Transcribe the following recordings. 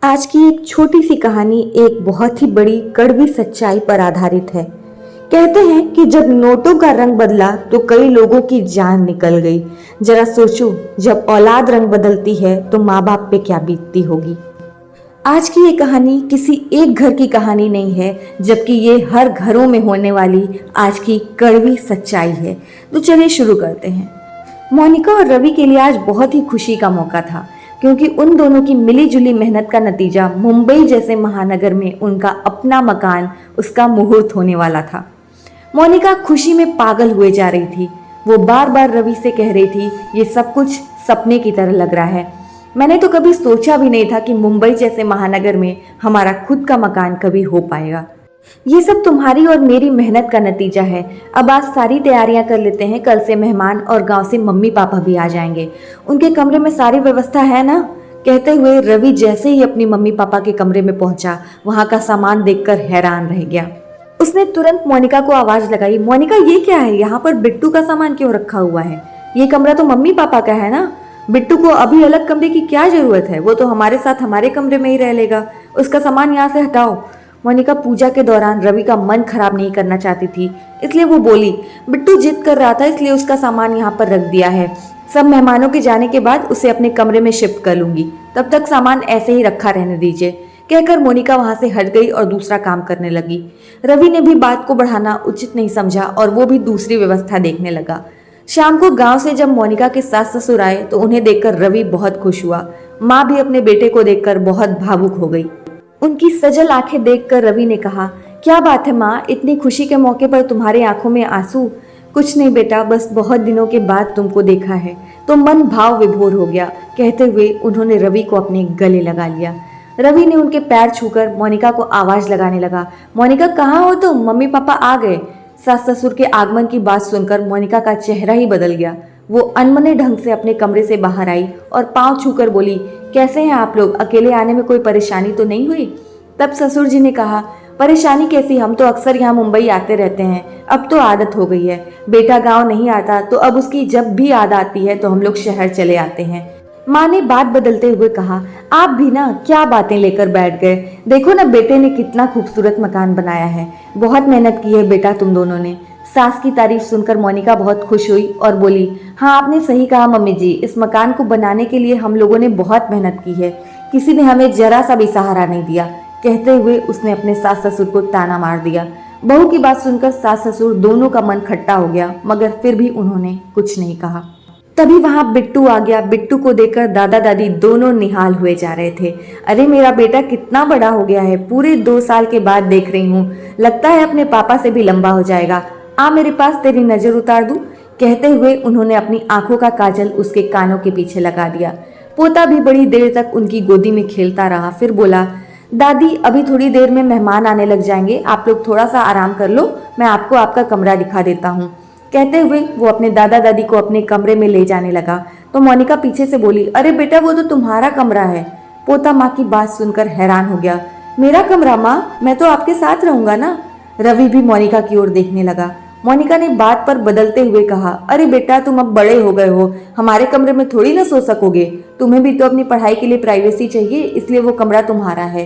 आज की एक छोटी सी कहानी एक बहुत ही बड़ी कड़वी सच्चाई पर आधारित है। कहते हैं कि जब नोटों का रंग बदला तो कई लोगों की जान निकल गई। जरा सोचो, जब औलाद रंग बदलती है तो माँ बाप पे क्या बीतती होगी। आज की ये कहानी किसी एक घर की कहानी नहीं है, जबकि ये हर घरों में होने वाली आज की कड़वी सच्चाई है। तो चलिए शुरू करते हैं। मोनिका और रवि के लिए आज बहुत ही खुशी का मौका था, क्योंकि उन दोनों की मिलीजुली मेहनत का नतीजा मुंबई जैसे महानगर में उनका अपना मकान, उसका मुहूर्त होने वाला था। मोनिका खुशी में पागल हुए जा रही थी। वो बार बार रवि से कह रही थी, ये सब कुछ सपने की तरह लग रहा है। मैंने तो कभी सोचा भी नहीं था कि मुंबई जैसे महानगर में हमारा खुद का मकान कभी हो पाएगा। ये सब तुम्हारी और मेरी मेहनत का नतीजा है। अब आज सारी तैयारियां कर लेते हैं, कल से मेहमान और गांव से मम्मी पापा भी आ जाएंगे। उनके कमरे में सारी व्यवस्था है ना? कहते हुए रवि जैसे ही अपनी मम्मी पापा के कमरे में पहुंचा, वहां का सामान देखकर हैरान रह गया। उसने तुरंत मोनिका को आवाज लगाई, मोनिका ये क्या है? यहाँ पर बिट्टू का सामान क्यों रखा हुआ है? ये कमरा तो मम्मी पापा का है ना? बिट्टू को अभी अलग कमरे की क्या जरूरत है? वो तो हमारे साथ हमारे कमरे में ही रह लेगा। उसका सामान यहाँ से हटाओ। मोनिका पूजा के दौरान रवि का मन खराब नहीं करना चाहती थी, इसलिए वो बोली, बिट्टू जिद कर रहा था इसलिए उसका सामान यहाँ पर रख दिया है। सब मेहमानों के जाने के बाद उसे अपने कमरे में शिफ्ट कर लूंगी, तब तक सामान ऐसे ही रखा रहने दीजिए। कहकर मोनिका वहां से हट गई और दूसरा काम करने लगी। रवि ने भी बात को बढ़ाना उचित नहीं समझा और वो भी दूसरी व्यवस्था देखने लगा। शाम को गांव से जब मोनिका के सास ससुर आए तो उन्हें देखकर रवि बहुत खुश हुआ। माँ भी अपने बेटे को देखकर बहुत भावुक हो गई। उनकी सजल आंखें देखकर रवि ने कहा, क्या बात है माँ, इतनी खुशी के मौके पर तुम्हारी आंखों में आंसू? कुछ नहीं बेटा, बस बहुत दिनों के बाद तुमको देखा है तो मन भाव विभोर हो गया। कहते हुए उन्होंने रवि को अपने गले लगा लिया। रवि ने उनके पैर छूकर मोनिका को आवाज लगाने लगा, मोनिका कहाँ हो तुम? मम्मी पापा आ गए। सास ससुर के आगमन की बात सुनकर मोनिका का चेहरा ही बदल गया। वो अनमने ढंग से अपने कमरे से बाहर आई और पांव छूकर बोली, कैसे हैं आप लोग? अकेले आने में कोई परेशानी तो नहीं हुई? तब ससुर जी ने कहा, परेशानी कैसी, हम तो अक्सर यहाँ मुंबई आते रहते हैं, अब तो आदत हो गई है। बेटा गांव नहीं आता तो अब उसकी जब भी याद आती है तो हम लोग शहर चले आते हैं। माँ ने बात बदलते हुए कहा, आप भी ना क्या बातें लेकर बैठ गए? देखो ना बेटे ने कितना खूबसूरत मकान बनाया है। बहुत मेहनत की है बेटा तुम दोनों ने। सास की तारीफ सुनकर मोनिका बहुत खुश हुई और बोली, हाँ आपने सही कहा मम्मी जी, इस मकान को बनाने के लिए हम लोगों ने बहुत मेहनत की है, किसी ने हमें जरा सा भी सहारा नहीं दिया। कहते हुए उसने अपने सास ससुर को ताना मार दिया। बहू की बात सुनकर सास ससुर दोनों का मन खट्टा हो गया, मगर फिर भी उन्होंने कुछ नहीं कहा। तभी वहां बिट्टू आ गया। बिट्टू को देखकर दादा दादी दोनों निहाल हुए जा रहे थे। अरे मेरा बेटा कितना बड़ा हो गया है, पूरे 2 साल के बाद देख रही हूँ, लगता है अपने पापा से भी लंबा हो जाएगा। आ मेरे पास, तेरी नजर उतार दूं। कहते हुए उन्होंने अपनी आंखों का काजल उसके कानों के पीछे लगा दिया। पोता भी बड़ी देर तक उनकी गोदी में खेलता रहा, फिर बोला, दादी अभी थोड़ी देर में मेहमान आने लग जाएंगे, आप लोग थोड़ा सा आराम कर लो, मैं आपको आपका कमरा दिखा देता हूँ। कहते हुए वो अपने दादा दादी को अपने कमरे में ले जाने लगा तो मोनिका पीछे से बोली, अरे बेटा वो तो तुम्हारा कमरा है। पोता माँ की बात सुनकर हैरान हो गया, मेरा कमरा माँ? मैं तो आपके साथ रहूंगा ना। रवि भी मोनिका की ओर देखने लगा। मोनिका ने बात पर बदलते हुए कहा, अरे बेटा तुम अब बड़े हो गए हो, हमारे कमरे में थोड़ी ना सो सकोगे, तुम्हें भी तो अपनी पढ़ाई के लिए प्राइवेसी चाहिए, इसलिए वो कमरा तुम्हारा है।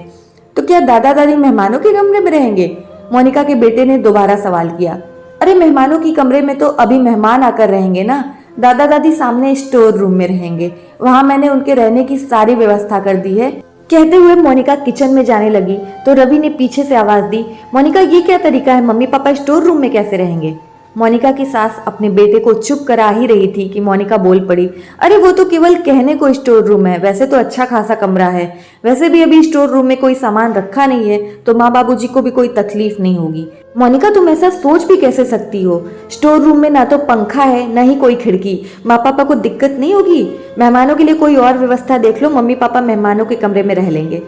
तो क्या दादा दादी मेहमानों के कमरे में रहेंगे? मोनिका के बेटे ने दोबारा सवाल किया। अरे मेहमानों की कमरे में तो अभी मेहमान आकर रहेंगे ना, दादा दादी सामने स्टोर रूम में रहेंगे, वहां मैंने उनके रहने की सारी व्यवस्था कर दी है। कहते हुए मोनिका किचन में जाने लगी तो रवि ने पीछे से आवाज दी, मोनिका ये क्या तरीका है, मम्मी पापा स्टोर रूम में कैसे रहेंगे? मोनिका की सास अपने बेटे को चुप करा ही रही थी कि मोनिका बोल पड़ी, अरे वो तो केवल कहने को स्टोर रूम है, वैसे तो अच्छा खासा कमरा है, वैसे भी अभी स्टोर रूम में कोई सामान रखा नहीं है तो माँ बाबूजी को भी कोई तकलीफ नहीं होगी। मोनिका तुम ऐसा सोच भी कैसे सकती हो? स्टोर रूम में ना तो पंखा है ना ही कोई खिड़की, माँ पापा को दिक्कत नहीं होगी। मेहमानों के लिए कोई और व्यवस्था देख लो, मम्मी पापा मेहमानों के कमरे में रह लेंगे।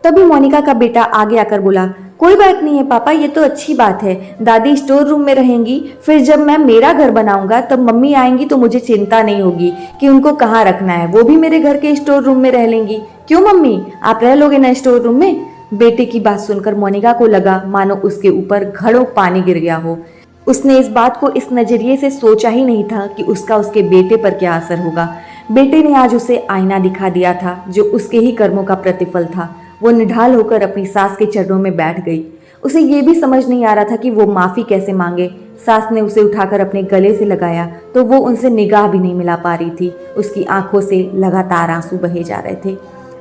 तभी मोनिका का बेटा आगे आकर बोला, कोई बात नहीं है पापा, ये तो अच्छी बात है, दादी स्टोर रूम में रहेंगी, फिर जब मैं मेरा घर बनाऊंगा तब मम्मी आएंगी तो मुझे चिंता नहीं होगी कि उनको कहाँ रखना है, वो भी मेरे घर के स्टोर रूम में रह लेंगी। क्यों मम्मी, आप रह लोगे ना स्टोर रूम में? बेटे की बात सुनकर मोनिका को लगा मानो उसके ऊपर घड़ों पानी गिर गया हो। उसने इस बात को इस नजरिए से सोचा ही नहीं था कि उसका उसके बेटे पर क्या असर होगा। बेटे ने आज उसे आईना दिखा दिया था जो उसके ही कर्मों का प्रतिफल था। वो निढाल होकर अपनी सास के चरणों में बैठ गई। उसे ये भी समझ नहीं आ रहा था कि वो माफ़ी कैसे मांगे। सास ने उसे उठाकर अपने गले से लगाया तो वो उनसे निगाह भी नहीं मिला पा रही थी। उसकी आंखों से लगातार आंसू बहे जा रहे थे।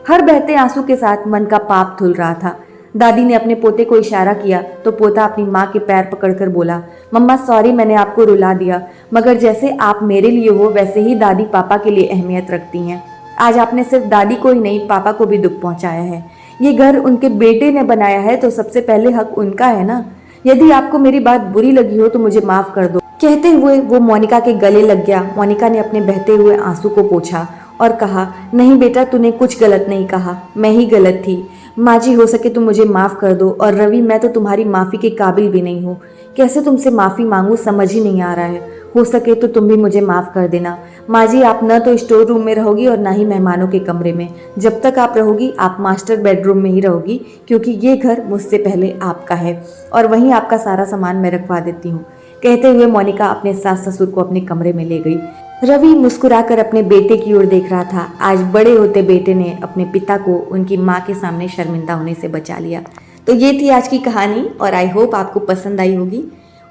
हर बहते आंसू के साथ मन का पाप धुल रहा था। दादी ने अपने पोते को इशारा किया तो पोता अपनी माँ के पैर पकड़कर बोला, मम्मा सॉरी मैंने आपको रुला दिया, मगर जैसे आप मेरे लिए हो वैसे ही दादी पापा के लिए अहमियत रखती हैं। आज आपने सिर्फ दादी को ही नहीं पापा को भी दुख पहुंचाया है। ये घर उनके बेटे ने बनाया है तो सबसे पहले हक उनका है ना। यदि आपको मेरी बात बुरी लगी हो तो मुझे माफ कर दो। कहते हुए वो मोनिका के गले लग गया। मोनिका ने अपने बहते हुए आंसू को पोंछा और कहा, नहीं बेटा तूने कुछ गलत नहीं कहा, मैं ही गलत थी। माँ जी हो सके तो मुझे माफ़ कर दो। और रवि मैं तो तुम्हारी माफ़ी के काबिल भी नहीं हूँ, कैसे तुमसे माफ़ी मांगूँ समझ ही नहीं आ रहा है। हो सके तो तुम भी मुझे माफ़ कर देना। माँ जी आप न तो स्टोर रूम में रहोगी और ना ही मेहमानों के कमरे में। जब तक आप रहोगी आप मास्टर बेडरूम में ही रहोगी, क्योंकि ये घर मुझसे पहले आपका है और वहीं आपका सारा सामान मैं रखवा देती हूँ। कहते हुए मोनिका अपने सास ससुर को अपने कमरे में ले गई। रवि मुस्कुराकर अपने बेटे की ओर देख रहा था। आज बड़े होते बेटे ने अपने पिता को उनकी माँ के सामने शर्मिंदा होने से बचा लिया। तो ये थी आज की कहानी और आई होप आपको पसंद आई होगी।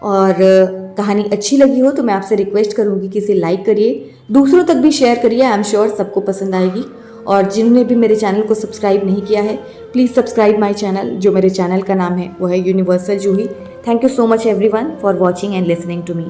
और कहानी अच्छी लगी हो तो मैं आपसे रिक्वेस्ट करूँगी कि इसे लाइक करिए, दूसरों तक भी शेयर करिए। आई एम श्योर सबको पसंद आएगी। और जिन्होंने भी मेरे चैनल को सब्सक्राइब नहीं किया है प्लीज़ सब्सक्राइब माई चैनल। जो मेरे चैनल का नाम है वो है universal Juhi. Thank you so much everyone for watching and listening to me.